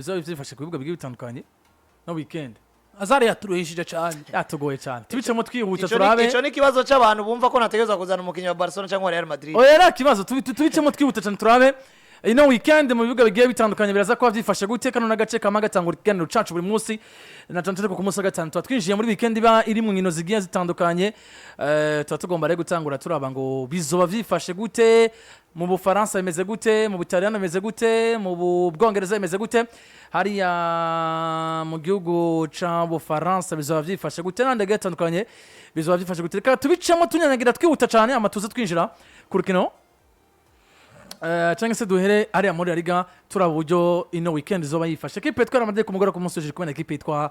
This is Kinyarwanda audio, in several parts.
bizo byifashe ku bibuga bigiye bitandukanye no weekend Azari yaturuhishije cyane yatugoye cyane tubicemo twihuta turabe ico ni kibazo c'abantu bumva ko nategezwa kuzana umukinyi wa Barcelona cyangwa Real Madrid oya ra kibazo tubicemo twihuta cyane turabe ino weekend mu bibuga bigiye bitandukanye biraza ko byifashe gute kano n'agace kama gatangura ikiganiro cacu buri munsi na tantete ku munsi wa gatanu twinjiye muri weekend iba iri mu nkino zigiye zitandukanye tugomba rero gutangura turaba ngo bizoba vyifashe gute mu Bufaransa bimeze gute mu Butaliyano bimeze gute mu Bwongereza bimeze gute hariya mu gihugu ca Bufaransa bizoba vyifashe gute nande gatandukanye bizoba vyifashe gute reka tubicemo tunyanyagira twihuta cyane amatuze twinjira ku rukino cyangwa se duhere ariya muri Liga turaba uburyo ino weekend izoba yifashe equipe twara Madrid ku mugora ku munsi uje kubona equipe yitwa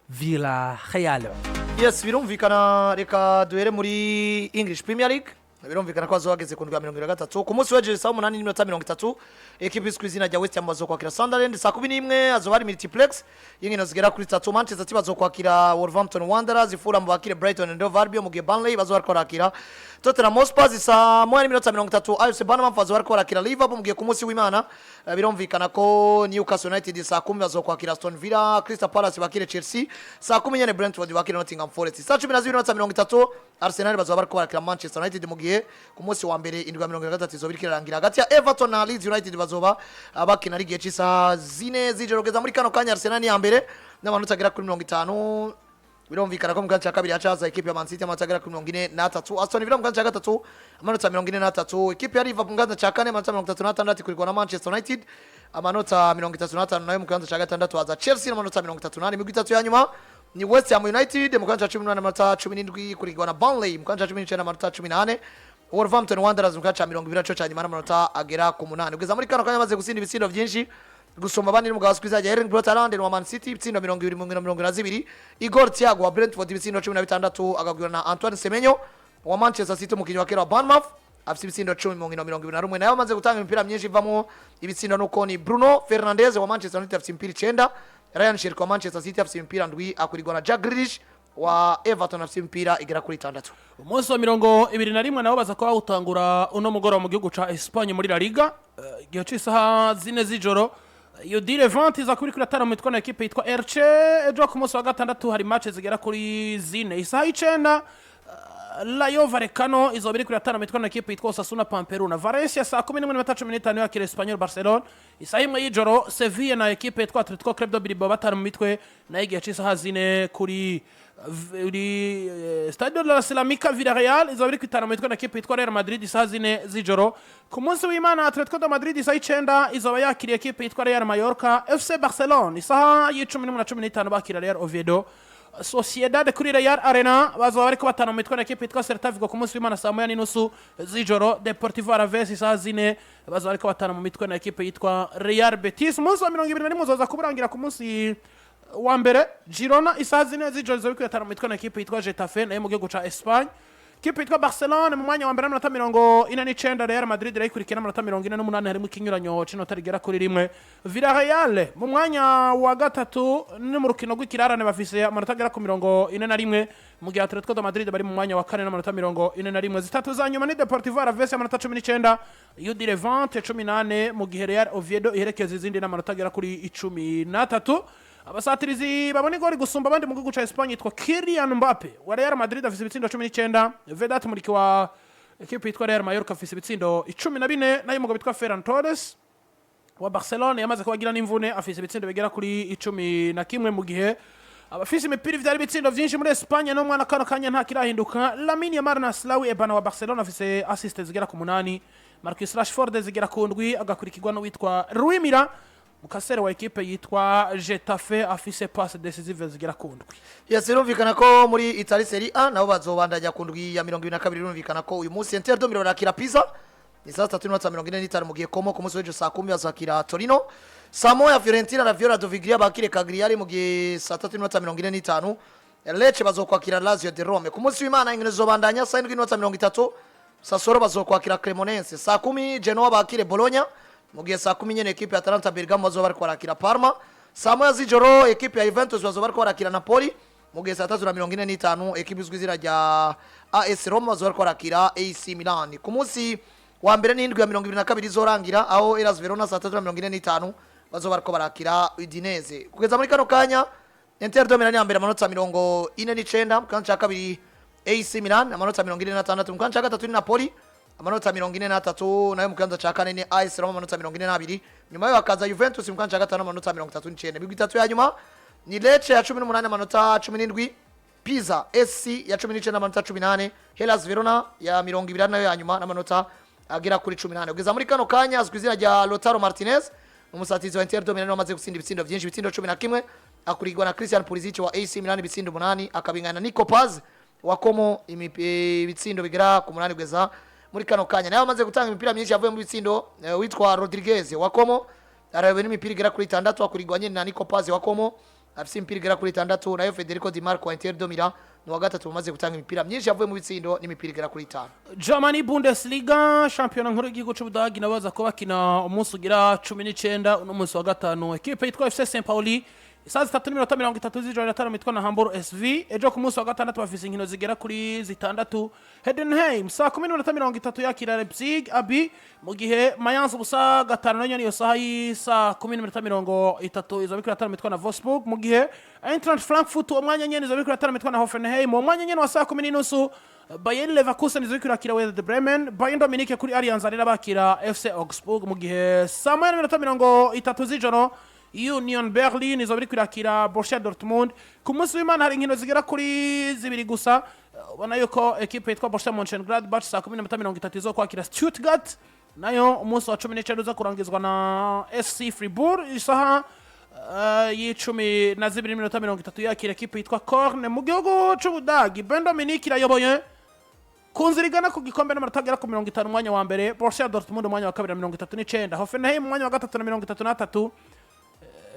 Villarreal. Yes, birumvikana reka duhere muri English Premier League. Birumvikana ko azogeze ku ndwa 23 ku munsi weje saa 8:30 equipe izina rya West Ham bazokwakira Sunderland saa 11 azoba ari multiplex y'inkino zigera kuri 3 Manchester City bazokwakira Wolverhampton Wanderers Fulham bakire Brighton and Hove Albion mu gihe Burnley bazokwakira Tottenham Hotspur saa 8:30 AFC Bournemouth bazokwakira Liverpool mu gihe ku munsi w'Imana birumvikana ko Newcastle United saa 10 bazokwakira Aston Villa Crystal Palace bakire Chelsea saa 10 nyene Brentford bakire Nottingham Forest saa 12:30 Arsenal bazokwakira Manchester United mu gihe ku munsi wa mbere 23 izobirikirangira hagati ya Everton na Leeds United bazoba abakina ari gihe cy'isaha 4 z'ijoro muri kano kanya Arsenal ya mbere n'amanota agera kuri 50 birumvikana ko mu gace kabiri hacaza equipe ya Man City amanota agera kuri 43 Aston Villa mu gace gatatu amanota 43 equipe ya Liverpool mu gace kane amanota 36 kurigwa na Manchester United amanota 35 nayo mu gace gatandatu haza Chelsea amanota 38 mu gitatu ya nyuma ni West Ham United mu gace 18 amanota 17 kurigwa na Burnley mu gace 19 amanota 18 Wolverhampton Wanderers mu gace 20 cyanyuma n'amanota agera ku 8 ugeza muri kano kanya maze gusinda ibitsindo byinshi gusoma abandi mu gaso kwizajya Erling Brot Haaland wa Man City ibitsindo 20 Igor Thiago wa Brentford ibitsindo 16 agagwira na Antoine Semenyo wa Manchester City umukinyi wa kera wa Bournemouth afite ibitsindo 10 nayo amaze gutanga imipira myinshi ivamo ibitsindo nuko ni Bruno Fernandes wa Manchester United afite imipira 9 Ryan Cherki wa Manchester City afite imipira 7 akurigwa na Jack Grealish wa Everton afite imipira igera kuri 6 umunsi wa 21 nawo baza ko utangura uno mugoro mu gihugu ca Espagne muri La Liga gihe cy'isaha 4 z'ijoro iyo Livecontroller iza kuri atara mu mitwe na equipe yitwa Elche ejo ku munsi wa gatandatu hari match zigera kuri 4 isaha 9 Rayo Vallecano izobiri kuri atara mu mitwe na equipe yitwa Osasuna Pamplona Valencia saa 11:15 yakira Espanyol Barcelona isaha 1 y'ijoro Sevilla na equipe yitwa Atletico Club de Bilbao batara mu mitwe na igihe cy'isaha 4 kuri Stadio de la Cerámica Villarreal izobiri kwitana mu mitwe na equipe yitwa Real Madrid isaha 4 z'ijoro ku munsi w'Imana Atletico de Madrid isaha 9 izoba yakiriye equipe yitwa Real Mallorca FC Barcelona isaha 11:15 bakira Real Oviedo Sociedad kuri Real Arena bazoba bariko batana mu mitwe na equipe yitwa Celta Vigo ku munsi w'Imana saa 9:30 z'ijoro Deportivo Alaves isaha 4 bazoba bariko batana mu mitwe na equipe yitwa Real Betis umunsi wa 21 uzoza kuburangira ku munsi wa mbere Girona isaha 4 z'ijoro zo kwitana mu mitwe na equipe yitwa Getafe nayo mu gihugu ca Espagne equipe yitwa Barcelona mu mwanya wa mbere n'amanota 49 Real Madrid irayikurikira n'amanota 48 harimo ikinyuranyo c'inota rigera kuri 1 Villarreal mu mwanya wa gatatu ni mu rukino rw'ikirarane bafise amanota agera ku 41 mu gihe Atletico de Madrid bari mu mwanya wa kane n'amanota 41 zitatu za nyuma ni Deportivo Alaves amanota 19 UD Levante 18 mu gihe Real Oviedo iherekeza izindi n'amanota agera kuri 13 abasatirizi babone igori gusumba abandi mu gihugu ca Espagne yitwa Kylian Mbappe wa Real Madrid afise ibitsindo 19 Vedat Muriki wa equipe yitwa Real Mallorca afise ibitsindo 14 nayo umugabo yitwa Ferran Torres wa Barcelona yamaze kubagira n'imvune afise ibitsindo bigera kuri 11 mu gihe abafise imipira vyari ibitsindo vyinshi muri Espagne no mwana kano kanya nta kirahinduka Lamine Yamal na Slawi Ebana wa Barcelona afise assist zigera ku 8 Marcus Rashford zigera ku 7 agakurikirwa no witwa Rui Mira mukasere wa equipe yitwa Getafe afise passe decisive zigera ku 7 yasirumvikana ko muri Italy Serie A nabo bazobandanya ku ndwi ya 22 birumvikana ko uyu munsi Inter do Milan rakira Pisa ni saa 3:45 mu gihe Como ku munsi w'ejo saa 10 bazakira Torino saa 1 Fiorentina na Viola Doviglia bakire Cagliari mu gihe saa 3:45 Lecce bazokwakira Lazio de Rome ku munsi w'Imana ingene zobandanya saa 7:30 Sassuolo bazokwakira Cremonense saa 10 Genoa bakire Bologna mu gihe saa 10 nyene equipe ya Atalanta Bergamo bazoba bariko barakira Parma saa 1 z'ijoro equipe ya Juventus bazoba bariko barakira Napoli mu gihe saa 3:45 equipe izwi izina rya AS Roma bazoba bariko barakira AC Milan ku munsi wa mbere n'indwi ya 22 izorangira aho Hellas Verona saa 3:45 bazoba bariko barakira Udinese. Kugeza muri kano kanya Inter de Milan yambere amanota 49 mu kibanza cya kabiri AC Milan amanota 46 mu kibanza cya gatatu ni Napoli amanota 43 nayo mu kibanza cya kane ni AS Roma amanota 42 nyuma yo hakaza Juventus mu kibanza cya gatanu amanota 39 bigwi itatu ya nyuma ni Lecce ya 18 amanota 17 Pisa SC ya 19 amanota 18 Hellas Verona ya 20 nayo ya nyuma n'amanota agera kuri 18 kugeza muri kano kanya azwi izina rya Lautaro Martinez umusatizi wa Inter de Milan wamaze gutsinda ibitsindo byinshi ibitsindo 11 akurigwa na Christian Pulisic wa AC Milan ibitsindo 8 akabingana Nico Paz wa Como ibitsindo bigera ku 8 kugeza muri kano kanya nayo amaze gutanga imipira myinshi yavuye mu bitsindo witwa Rodriguez wa Como arabe n'imipira igera kuri 6 akurigwa nyine na Nico Paz wa Como afise imipira igera kuri 6 nayo Federico Di Marco wa Inter de Milan ni wa gatatu umaze gutanga imipira myinshi yavuye mu bitsindo n'imipira igera kuri 5 Germany Bundesliga champion nkuru y'igihugu cy'Ubudagi nabaza ko bakina umunsi ugira 19 uno munsi wa gatanu equipe yitwa FC St Pauli saa 3:30 z'ijoro iratara mitwa na Hamburg SV ejo ku munsi wa gatandatu bafise inkino zigera kuri 6 Heidenheim saa 10:30 yakira Leipzig abi mu gihe Mayence busa gatanu nanya niyo saha y'isa 10:30 izo bikira iratara mitwa na Wolfsburg mu gihe Eintracht Frankfurt umwanya nyene izo bikira iratara mitwa na Hoffenheim umwanya nyene wa saa 10:30 Bayern Leverkusen izo bikira kira Werder Bremen Bayern Munich kuri Allianz Arena bakira FC Augsburg mu gihe saa 10:30 z'ijoro Union Berlin izo biri kwirakira Borussia Dortmund ku munsi w'Imana hari inkino zigera kuri 2 gusa ubona yuko equipe yitwa Borussia Mönchengladbach saa 10:30 izo kwakira Stuttgart nayo umunsi wa 19 uza kurangizwa na SC Fribourg isaha y'12:30 yakira equipe yitwa Korn mu gihugu cy'Ubudagi Bayern Munich irayoboye kunzirigana ku gikombe n'amanota agera ku 50 umwanya wa mbere Borussia Dortmund umwanya wa kabiri na 39 Hoffenheim umwanya wa gatatu na 33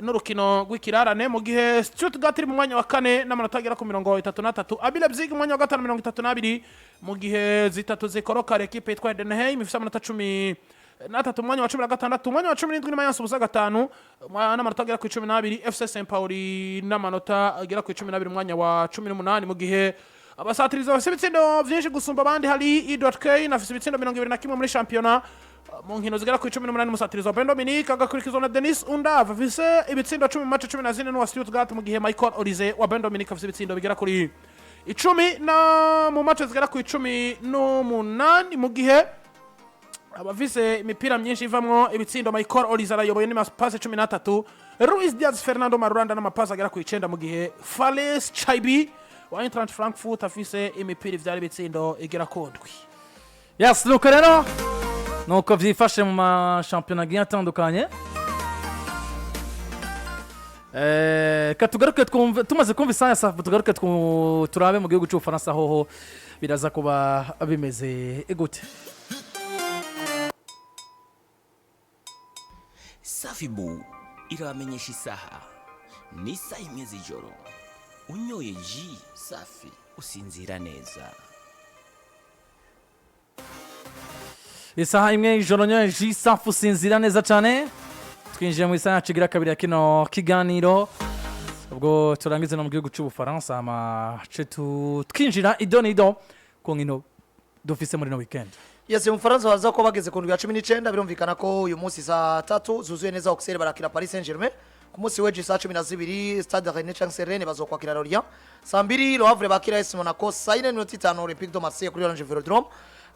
n'urukino rw'ikirarane mu gihe Stuttgart iri mu mwanya wa kane n'amanota agera ku 33 abi Leipzig umwanya wa gatanu 32 mu gihe zitatu zikoroka equipe yitwa Heidenheim ifite amanota 13 umwanya wa 16 umwanya wa 17 n'Mayence busa gatanu n'amanota agera ku 12 FC St Pauli n'amanota agera ku 12 umwanya wa 18 mu gihe abasatiriza bafite ibitsindo byinshi gusumba abandi hari I.K nafise ibitsindo 21 muri championnat mu nkino zigera ku 18 musatirizo Bayern Munich agakurikizwa na Denis Undav afise ibitsindo 10 mu match 14 n'uwa Stuttgart mu gihe Michael Olise wa Bayern Munich afise ibitsindo bigera kuri 10 na mu match zigera ku 18 mu gihe abafise imipira myinshi ivamwo ibitsindo Michael Olise arayoboye n'amapasi 13 Luis Diaz Fernando Marulanda n'amapasi agera ku 9 mu gihe Fales Chaibi wa Eintracht Frankfurt afise imipira ivyari ibitsindo igera ku 7 Yes nuko rero nuko vyifashe mu mashampiyona agiye atandukanye katugaruke tumaze kumva isaya safu tugaruke turabe mu gihugu cy'Ubufaransa hoho biraza kuba bimeze gute Safibu iramenyesha isaha ni saa 1 z'ijoro unyoye ji safi usinzira neza isaha 1 ijoro nyoye ji safi usinzira neza cyane twinjiye mu isaha cigira kabiri ya kino kiganiro ubwo turangize no mu gihugu cy'Ubufaransa amace twinjira idonido ku nkino dufise muri no weekend. Yes, mu Faransa baza ko bageze ku 19 birumvikana ko uyu munsi saa 3 zuzuye neza Auxerre barakira Paris Saint-Germain ku munsi w'ejo saa 12 Stade Rennais cyangwa Serie bazokwakira Lorient saa 2 Le Havre bakira AS Monaco saa 4:05 Olympique de Marseille kuri Orange Velodrome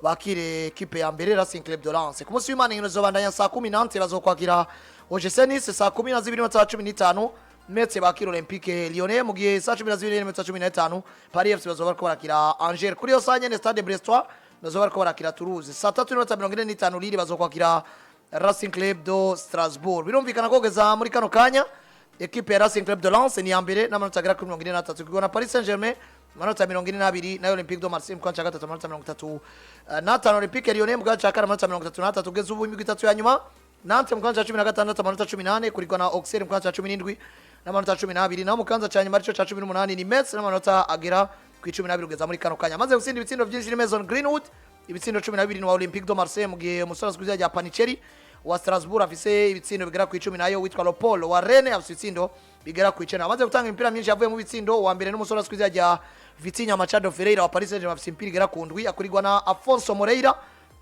bakire equipe ya mbere Racing Club de Lens ku munsi w'Imana inkino zobandanya saa 10 Nantes bazokwakira OGC Nice saa 12:15 Metz bakira Olympique Lyonnais mu gihe saa 12:15 Paris FC bazobariko barakira Angers kuri yo saa nyene Stade Brestois bazobariko barakira Toulouse saa 3:45 Lille bazokwakira Racing Club de Strasbourg birumvikana ko geza muri kano kanya equipe ya Racing Club de Lens ni ya mbere n'amanota agera kuri 43 kugona Paris Saint-Germain amanota 22 na Olympique de Marseille mu kanya gatatu amanota 33 Olympique Lyonnais mu kanya amanota 33 kugeza ubu imigwi itatu ya nyuma Nantes mu kanya 16 amanota 18 kurigwa na Auxerre mu kanya 17 n'amanota 12 na mu kanya cyane marico 18 ni Metz n'amanota agera ku 12 kugeza muri kano kanya maze gutsinda ibitsindo byinshi ni Mason Greenwood ibitsindo 12 ni wa Olympique de Marseille mu gihe umusozi kuzya ya Panicheri wa Strasbourg afise ibitsindo bigera ku 10 nayo witwa Lopol wa Rennes afise ibitsindo bigera ku 9 amaze gutanga imipira myinshi yavuye mu bitsindo wa mbere n'umusozi kuzya ya Vitinha Machado Ferreira wa Paris Saint-Germain afise imipira igera ku 7 akurigwa na Afonso Moreira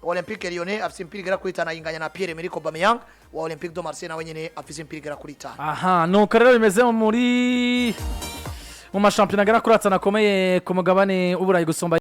Olympique Lyonnais afise imipira igera kuri 5 yinganya na Pierre-Emerick Aubameyang wa Olympique de Marseille nawe nyene afise imipira igera kuri 5. aha nuko rero bimeze mu mashampiyona agera kuri atanu akomeye ku mugabane w'uburayi gusumba